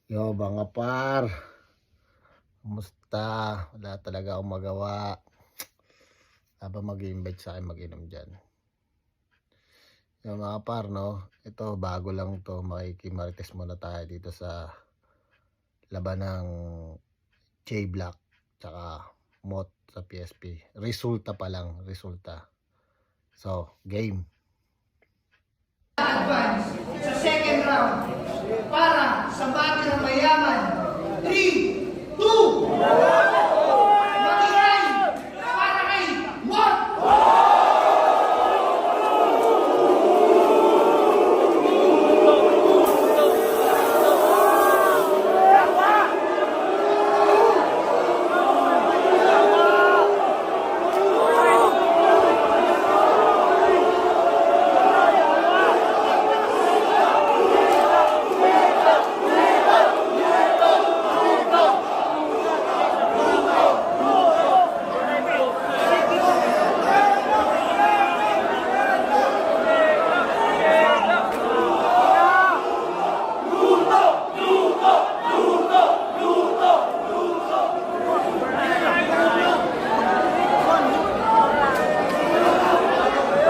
Yo, mga par. Kumusta? Wala talaga akong magawa. Habang mag-invite sa akin mag-inom dyan. Yo, mga par, no? Ito, bago lang to. Makikimarites muna tayo dito sa laban ng J-Block tsaka Mot sa PSP. Resulta pa lang. Resulta. So, game. Advance sa second round para sa bati ng mayaman. 3, 2, mag-ingay para kay Mot!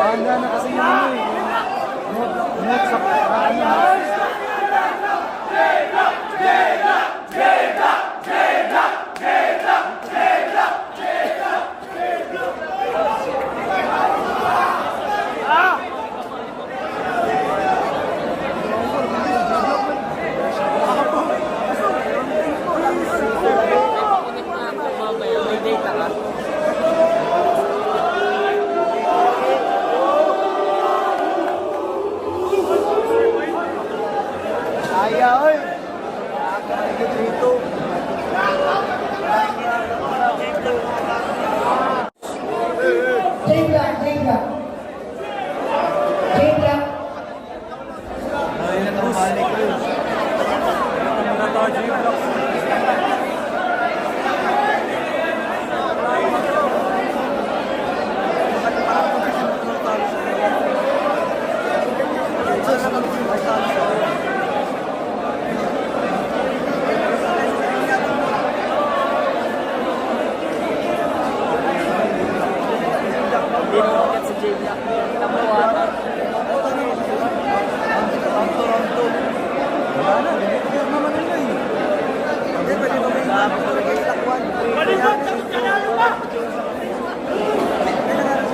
Handa na kasi yung ano eh. Not sa Ayaw eh. Nakakagod rito. J-Block, J-Block. J-Block. Ay, nakabalik ko. Nakatawa yung block.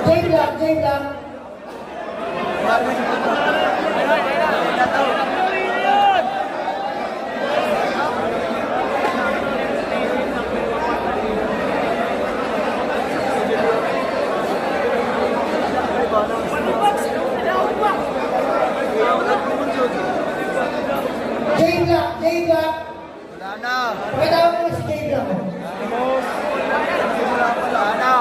J-Block, J-Block. J-Block, J-Block. Wala na. Pakitawag mo si J-Block. Wala na.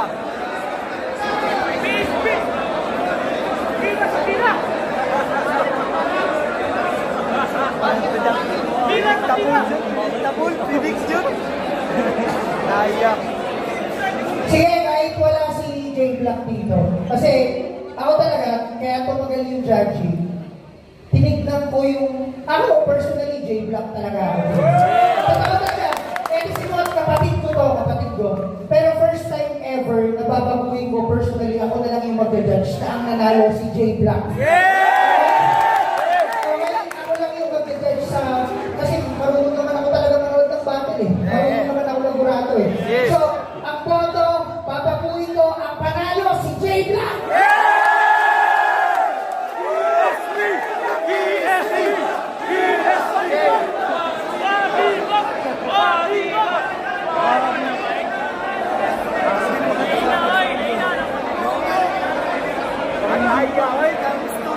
Tapol, Phoenix yun. Nayak. Sige, kahit wala si J-Block dito. Kasi ako talaga, kaya tumagal yung judging. Tinignan ko yung, ako personally, J-Block talaga ako. Totoo talaga. Eh, si Mot, kapatid ko to, kapatid ko. Pero first time ever, nababaguhin ko personally, ako na lang yung mag-judge na ang nanalo si J-Block. So, ngayon, ako lang yung mag-judge sa, kasi marunong naman ako talaga manood ng battle eh. Marunong naman ako ng burato eh. So, ang boto, babaguhin ko, ang panalo si J-Block! Nayak, ay, gusto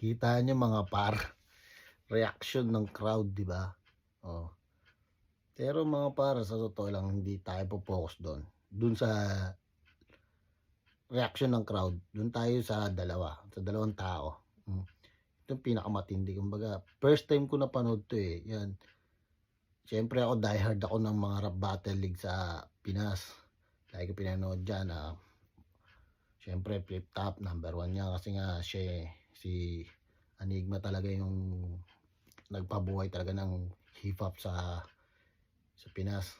Kita nyo mga par, reaction ng crowd, di ba? Oh. Pero mga par, sa totoo lang, hindi tayo po-focus doon. Doon sa reaction ng crowd, doon tayo sa dalawang tao. Ito yung pinakamatindi. Kumbaga, first time ko napanood to eh. Yan. Siyempre ako, diehard ako ng mga rap battle league sa Pinas. Lagi ko pinanood dyan. Siyempre, Flip Top, number 1 niya. Kasi nga, si Enigma talaga yung nagpabuhay talaga ng hip-hop sa Pinas.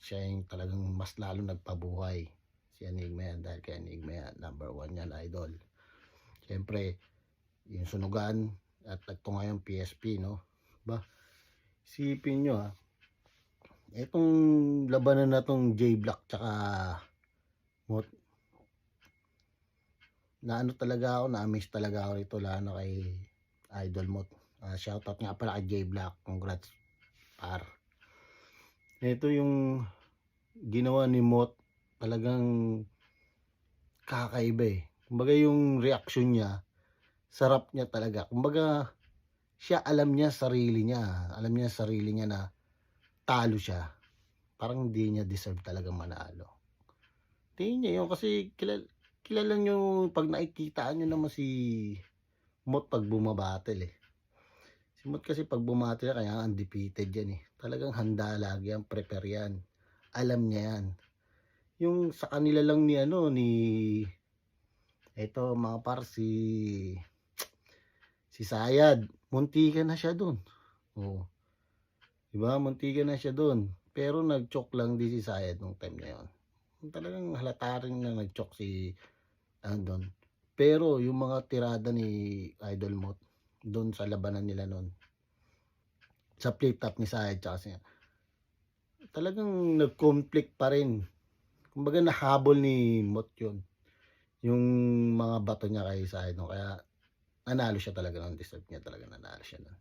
Siya yung talagang mas lalo nagpabuhay. Si Enigma yan. Dahil kay Enigma yan, number 1 yan, idol. Siyempre, yung sunugan at ito ngayon PSP, no? Ba? Isipin nyo itong labanan na tong J-Block tsaka Mot, na ano talaga ako, na-amaze talaga ako rito, lalo kay Idol Mot. Shoutout nga pala kay J-Block, congrats par. Ito yung ginawa ni Mot, talagang kakaiba eh. Kumbaga yung reaction niya, sarap niya talaga. Kumbaga siya alam niya sarili niya na talo siya. Parang hindi niya deserve talaga manalo. Tingin niya yun kasi kilala nyo, pag nakikita nyo naman si Mot pag bumabattle eh. Si Mot kasi pag bumabattle kaya undefeated yan eh. Talagang handa lagi yan, prepare yan. Alam niya yan. Yung sa kanila lang ni eto mga par, si Sayad, muntikan na siya dun. Oh. Diba? Muntikan na siya dun. Pero nag-choke lang din si Sayad nung time na yun. Talagang halata rin na nag-choke si Andon. Pero yung mga tirada ni Idol Mot doon sa labanan nila noon, sa flip top ni Sayad kasi talagang nag-conflict pa rin. Kumbaga nahabol ni Mot yun. Yung mga bato niya kay Sayad. No? Kaya nanalo siya talaga ng deserve niya talaga, nanalo siya nun.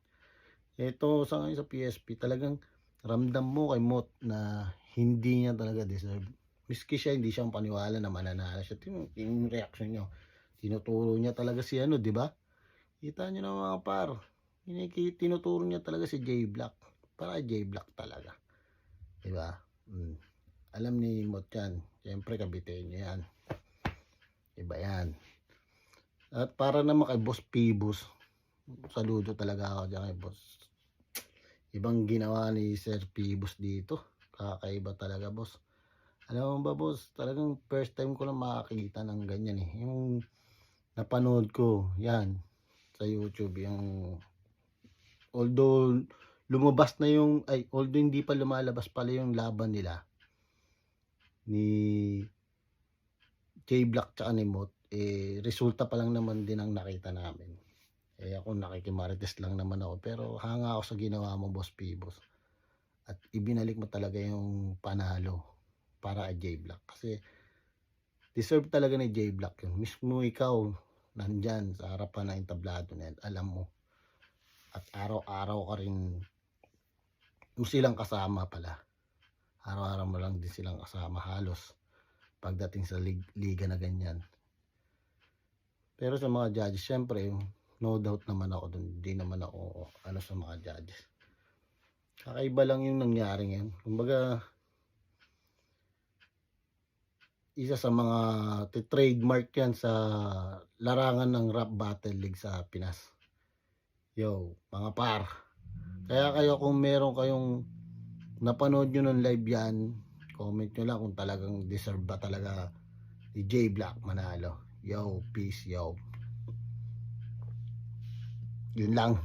Ito sa ngayon sa PSP, talagang ramdam mo kay Mot na hindi niya talaga deserve. Miski siya, hindi siya paniwala na mananalo siya. Yung reaction niyo, tinuturo niya talaga si di ba? Kita niyo na mga par. Tinuturo niya talaga si J-Block. Para J-Block talaga. Di ba? Alam ni Mot yan. Siyempre, kabitin niya yan. Iba yan. At para naman kay Boss Pibus, saludo talaga ako dyan kay Boss. Ibang ginawa ni Sir Pibus dito. Kakaiba talaga, boss. Alam mo ba, boss, talagang first time ko lang makakita ng ganyan eh. Yung napanood ko, yan, sa YouTube, yung although lumabas na although hindi pa lumalabas pala yung laban nila ni J-Block tsaka ni Mot, resulta pa lang naman din ang nakita namin. Ako nakikimarites lang naman ako, pero hanga ako sa ginawa mo, Boss Pibos. At ibinalik mo talaga yung panalo para kay J-Block. Kasi deserve talaga ni J-Block yun. Mismo ikaw, nandyan sa harapan ng entablado na yan, alam mo. At araw-araw ka rin mo silang kasama pala. Araw-araw mo lang din silang kasama halos pagdating sa liga na ganyan. Pero sa mga judges, syempre, no doubt naman ako dun. Hindi naman ako sa mga judges. Kakaiba lang yung nangyari ngayon. Kumbaga, isa sa mga trademark yan sa larangan ng rap battle league sa Pinas. Yo, mga par. Kaya kayo kung meron kayong napanood nyo ng live yan, comment nyo lang kung talagang deserve ba talaga ni J-Block manalo. Yo, peace, yo. Yun lang.